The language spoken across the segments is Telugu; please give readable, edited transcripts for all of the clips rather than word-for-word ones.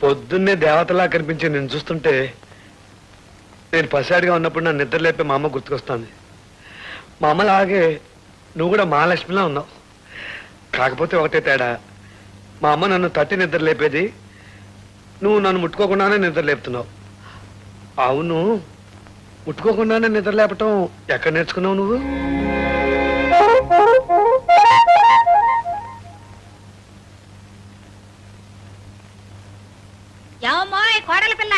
పొద్దున్నే దేవతలా కనిపించి నేను చూస్తుంటే నేను పసివాడిగా ఉన్నప్పుడు నన్ను నిద్ర లేపే మా అమ్మ గుర్తుకొస్తుంది. మా అమ్మలాగే నువ్వు కూడా మహాలక్ష్మిలా ఉన్నావు. కాకపోతే ఒకటే తేడా, మా అమ్మ నన్ను తట్టి నిద్ర లేపేది, నువ్వు నన్ను ముట్టుకోకుండానే నిద్ర లేపుతున్నావు. అవును, ముట్టుకోకుండానే నిద్ర లేపటం ఎక్కడ నేర్చుకున్నావు నువ్వు? కోడల పిల్ల,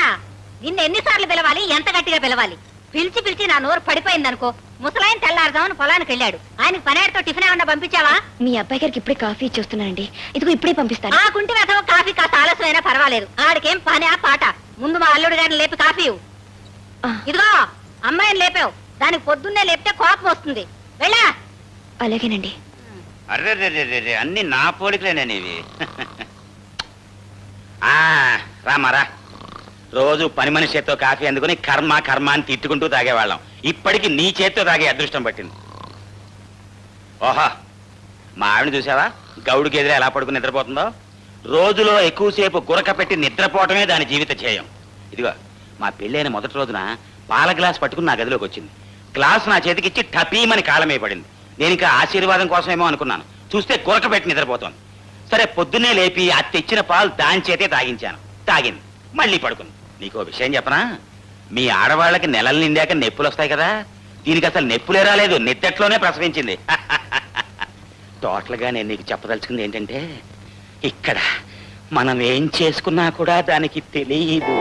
నిన్ను ఎన్నిసార్లు పిలవాలి, ఎంత గట్టిగా పిలవాలి? పిలిచి పిలిచి నా నోరు పడిపోయిందనుకో. ముసలాయన తెల్లారుదామని పొలానికి వెళ్ళాడు. ఆయనకు పనేడుతో టిఫిన్ ఏమన్నా పంపించావా? మీ అబ్బాయి గారికి ఇప్పుడే కాఫీ ఇచ్చేస్తున్నానండి. ఇదిగో ఇప్పుడే పంపిస్తాను. ఆ కుంటి వెతవ కాఫీ కాస్త ఆలస్యమైనా పర్వాలేదు. ఆడికేం పని ఆ పాట. ముందు మా అల్లుడు గారిని లేపి కాఫీ ఇదిగో అమ్మాయిని లేపావు, దానికి పొద్దున్నే లేపితే కోపం వస్తుంది. వెళ్ళా. అలాగేనండి. అర్రే అన్ని నా పోలికలేనేవి. రామారా, రోజు పని మనిషి చేత్తో కాఫీ అందుకుని కర్మ కర్మ అని తిట్టుకుంటూ తాగేవాళ్ళం. ఇప్పటికి నీ చేత్తో తాగే అదృష్టం పట్టింది. ఓహా, మా ఆవిడ చూసావా గౌడికి ఎదురు ఎలా పడుకుని నిద్రపోతుందో? రోజులో ఎక్కువసేపు గురక పెట్టి నిద్రపోవటమే దాని జీవిత ధ్యేయం. ఇదిగో మా పెళ్ళైన మొదటి రోజున పాల గ్లాస్ పట్టుకుని నా గదిలోకి వచ్చింది. గ్లాస్ నా చేతికిచ్చి టపీమని కాలమే పడింది. నేను ఇంకా ఆశీర్వాదం కోసమేమో అనుకున్నాను. చూస్తే గురక పెట్టి నిద్రపోతోంది. సరే, పొద్దున్నే లేపి ఆ తెచ్చిన పాలు దాని చేతే తాగించాను. తాగింది, మళ్ళీ పడుకుంది. నీకో విషయం చెప్పనా? మీ ఆడవాళ్ళకి నెలలు నిండాక నెప్పులు వస్తాయి కదా, దీనికి అసలు నెప్పులే రాలేదు, నిద్దట్లోనే ప్రసవించింది. టోటల్ గా నేను నీకు చెప్పదలుచుకుంది ఏంటంటే, ఇక్కడ మనం ఏం చేసుకున్నా కూడా దానికి తెలియదు.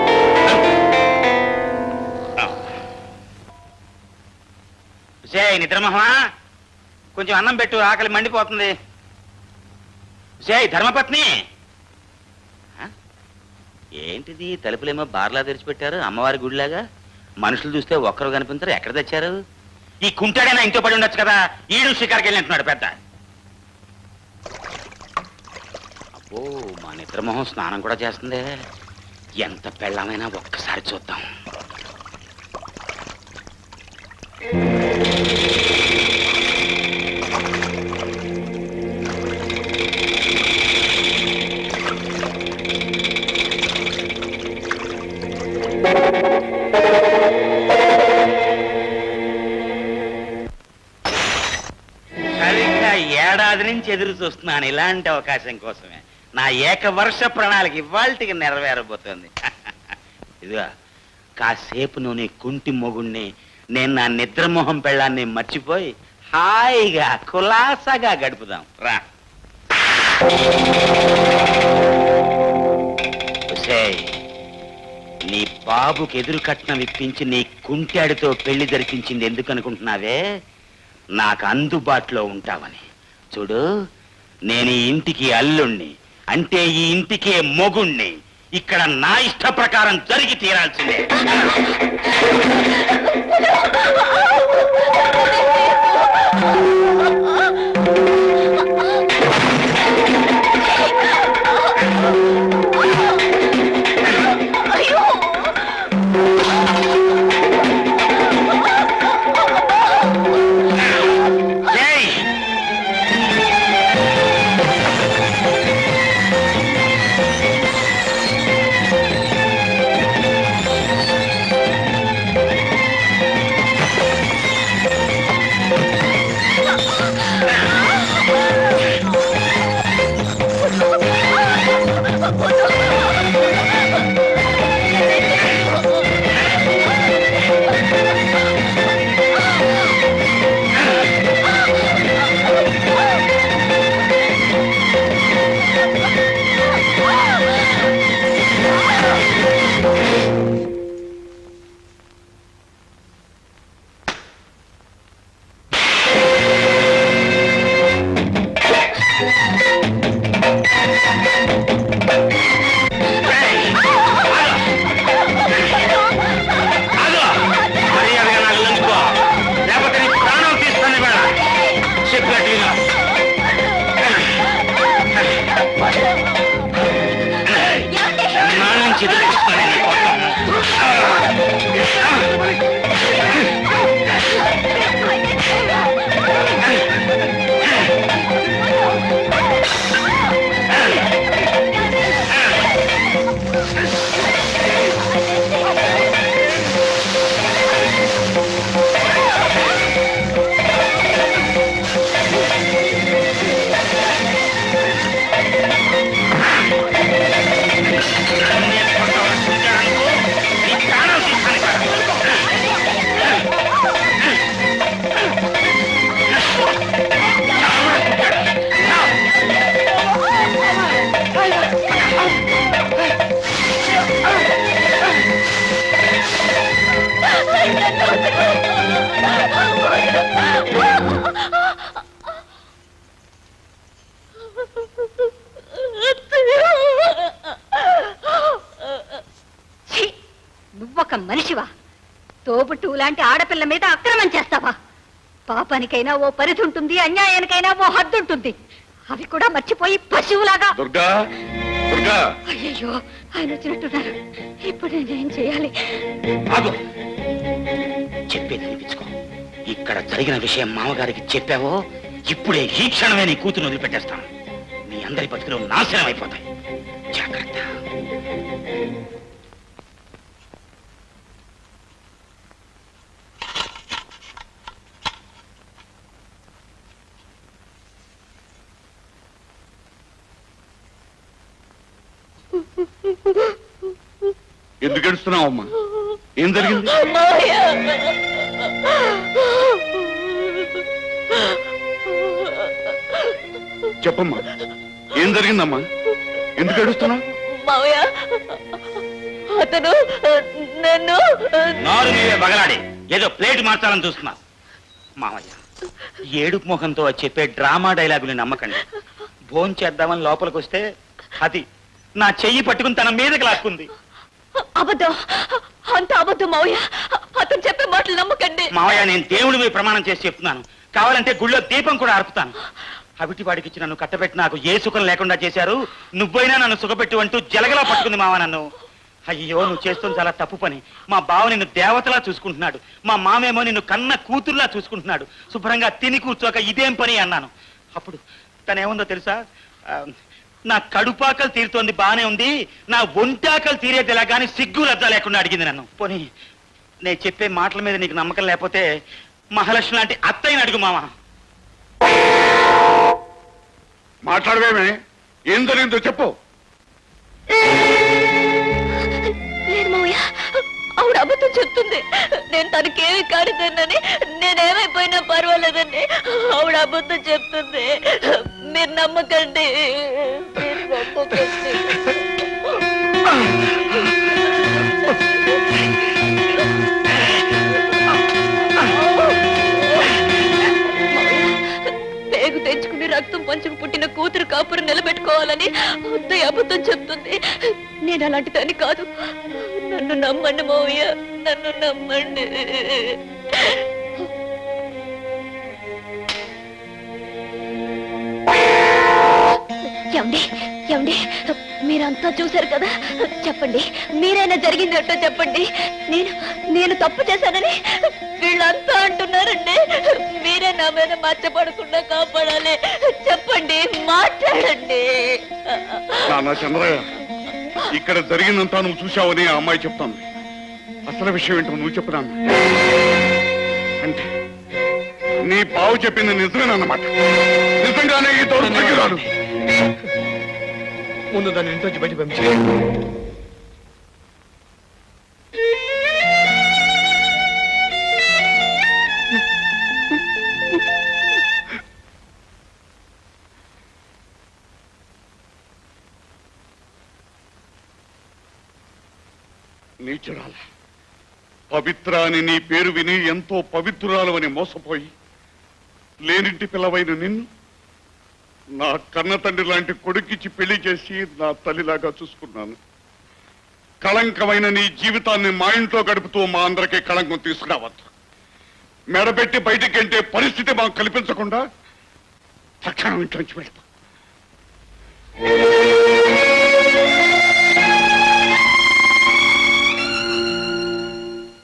నిద్రమోహమా, కొంచెం అన్నం పెట్టు, ఆకలి మండిపోతుంది. ధర్మపత్ని, ఏంటిది తలుపులేమో బార్లా తెరిచిపెట్టారు, అమ్మవారి గుడిలాగా. మనుషులు చూస్తే ఒక్కరు కనిపించారు. ఎక్కడ తెచ్చారు? ఈ కుంటాడైనా ఇంట్లో పడి ఉండొచ్చు కదా. ఈడు షికార్కి వెళ్ళినట్టున్నాడు పెద్ద. అబ్బో, మా నిద్రమోహం స్నానం కూడా చేస్తుంది. ఎంత పెళ్ళమైనా ఒక్కసారి చూద్దాం. ఏడాది నుంచి ఎదురు చూస్తున్నాను ఇలాంటి అవకాశం కోసమే. నా ఏకవర్ష ప్రణాళిక ఇవాళకి నెరవేరబోతోంది. ఇదిగా కాసేపు నువ్వు నీ కుంటి మొగుణ్ణి, నేను నా నిద్రమోహం పెళ్ళాన్ని మర్చిపోయి హాయిగా కులాసాగా గడుపుదాం రా. నీ బాబుకి ఎదురు కట్నం ఇప్పించి నీ కుంటాడితో పెళ్లి జరిపించింది ఎందుకనుకుంటున్నావే? నాకు అందుబాటులో ఉంటావని. చూడు, నేను ఈ ఇంటికి అల్లుణ్ణి, అంటే ఈ ఇంటికే మొగుణ్ణి. ఇక్కడ నా ఇష్ట ప్రకారం జరిగి తీరాల్సిందే. ఛీ! నువ్వొక మనిషివా? తోబుట్టు లాంటి ఆడపిల్ల మీద అక్రమం చేస్తావా? పాపానికైనా ఓ పరిధి ఉంటుంది, అన్యాయానికైనా ఓ హద్దు ఉంటుంది. అవి కూడా మర్చిపోయి పశువులాగా. దుర్గా, దుర్గా, అయ్యయ్యో, ఆయన వచ్చినట్టున్నారు. ఇప్పుడు నేనేం చేయాలి? ఆగు. చెప్పేది వినిపించుకో. ఇక్కడ జరిగిన విషయం మామగారికి చెప్పావో ఇప్పుడే ఈ క్షణమే నీ కూతురు వదిలిపెట్టేస్తాను. మీ అందరి బతుకులు నాశనం అయిపోతాయి. జాగ్రత్త. ఎందుకు ఏడుస్తున్నావు అమ్మా? ఏం జరిగింది? చెప్పమ్మా, ఏం జరిగిందమ్మా? ఎందుకు ఏడుస్తున్నావు? మావయ్య, అతను నన్ను నారు నీవే బగలాడి ఏదో ప్లేట్ మార్చాలని చూస్తున్నా. మామయ్య, ఏడుపు ముఖంతో చెప్పే డ్రామా డైలాగుని నమ్మకండి. భోంచేద్దామని లోపలికి వస్తే అది నా చెయ్యి పట్టుకుని తన మీదకి లాక్కుంది. అబద్ధం, అంత అబద్ధం మావయ్య. అతను చెప్పే మాటలు నమ్మకండి. మావయ్య, నేను దేవుడి మీద ప్రమాణం చేసి చెప్తున్నాను. కావాలంటే గుళ్ళో దీపం కూడా అర్పుతాను. అవిటి వాడికి ఇచ్చి నన్ను కట్టబెట్టి నాకు ఏ సుఖం లేకుండా చేశారు. నువ్వైనా నన్ను సుఖపెట్టు అంటూ జలగలా పట్టుకుంది మావ నన్ను. అయ్యో, నువ్వు చేస్తుంది చాలా తప్పు పని. మా బావ నిన్ను దేవతలా చూసుకుంటున్నాడు. మా మామేమో నిన్ను కన్న కూతురులా చూసుకుంటున్నాడు. శుభ్రంగా తిని కూర్చోక ఇదేం పని అన్నాను. అప్పుడు తనేముందో తెలుసా? నా కడుపాకలు తీరుతోంది, బానే ఉంది, నా ఒంటాకలు తీరేదిలా కానీ సిగ్గు లజ్జ లేకుండా అడిగింది నన్ను. పోనీ నేను చెప్పే మాటల మీద నీకు నమ్మకం లేకపోతే మహాలక్ష్మి లాంటి అత్తయ్యని అడుగు మామ. మాట్లాడవేమే? ఏం జరిగిందో చెప్పు. లేదు మావయ్య, ఆవిడ అబద్ధం చెప్తుంది. నేను తనకేమి కానిదానని, నేనేమైపోయినా పర్వాలేదని ఆవిడ అబద్ధం చెప్తుంది. మీరు నమ్మకండి, మీరు నమ్మకండి. పేగు తెచ్చుకుని రక్తం పంచుకు పుట్టిన కూతురు కాపురు నిలబెట్టుకోవాలని అత్తయ్య అబద్ధం చెప్తుంది. నేను అలాంటి దాన్ని కాదు. నన్ను నమ్మండి మావయ్య, నన్ను నమ్మండి. ఏమండి, ఏమండి, మీరంతా చూశారు కదా, చెప్పండి, మీరైనా జరిగిందటో చెప్పండి. నేను తప్పు చేశానని వీళ్ళంతా అంటున్నారండి. మీరే నా మీద మచ్చపడకుండా కాపాడాలి. చెప్పండి, మాట్లాడండి. నాన్న చంద్రయ్య, ఇక్కడ జరిగిందంతా నువ్వు చూశావని ఆ అమ్మాయి చెప్తాను. అసలు విషయం ఏంటో నువ్వు చెప్పినా అంటే నీ బావు చెప్పింది నిజమేనన్నమాట. నిజంగానే ఈ దౌర్భాగ్యురాలు. ముందు దాన్ని ఇంటి బయట పంపించే. నీచురాల, పవిత్ర అని నీ పేరు విని ఎంతో పవిత్రురాలు అని మోసపోయి లేనింటి పిల్లవైన నిన్ను నా కన్న తండ్రి లాంటి కొడుకిచ్చి పెళ్లి చేసి నా తల్లిలాగా చూసుకున్నాను. కళంకమైన నీ జీవితాన్ని మా ఇంట్లో గడుపుతూ మా అందరికీ కళంకం తీసుకురావద్దు. మెడబెట్టి బయటికంటే పరిస్థితి మాకు కల్పించకుండా తక్షణం ఇంట్లోంచి వెళ్తాం.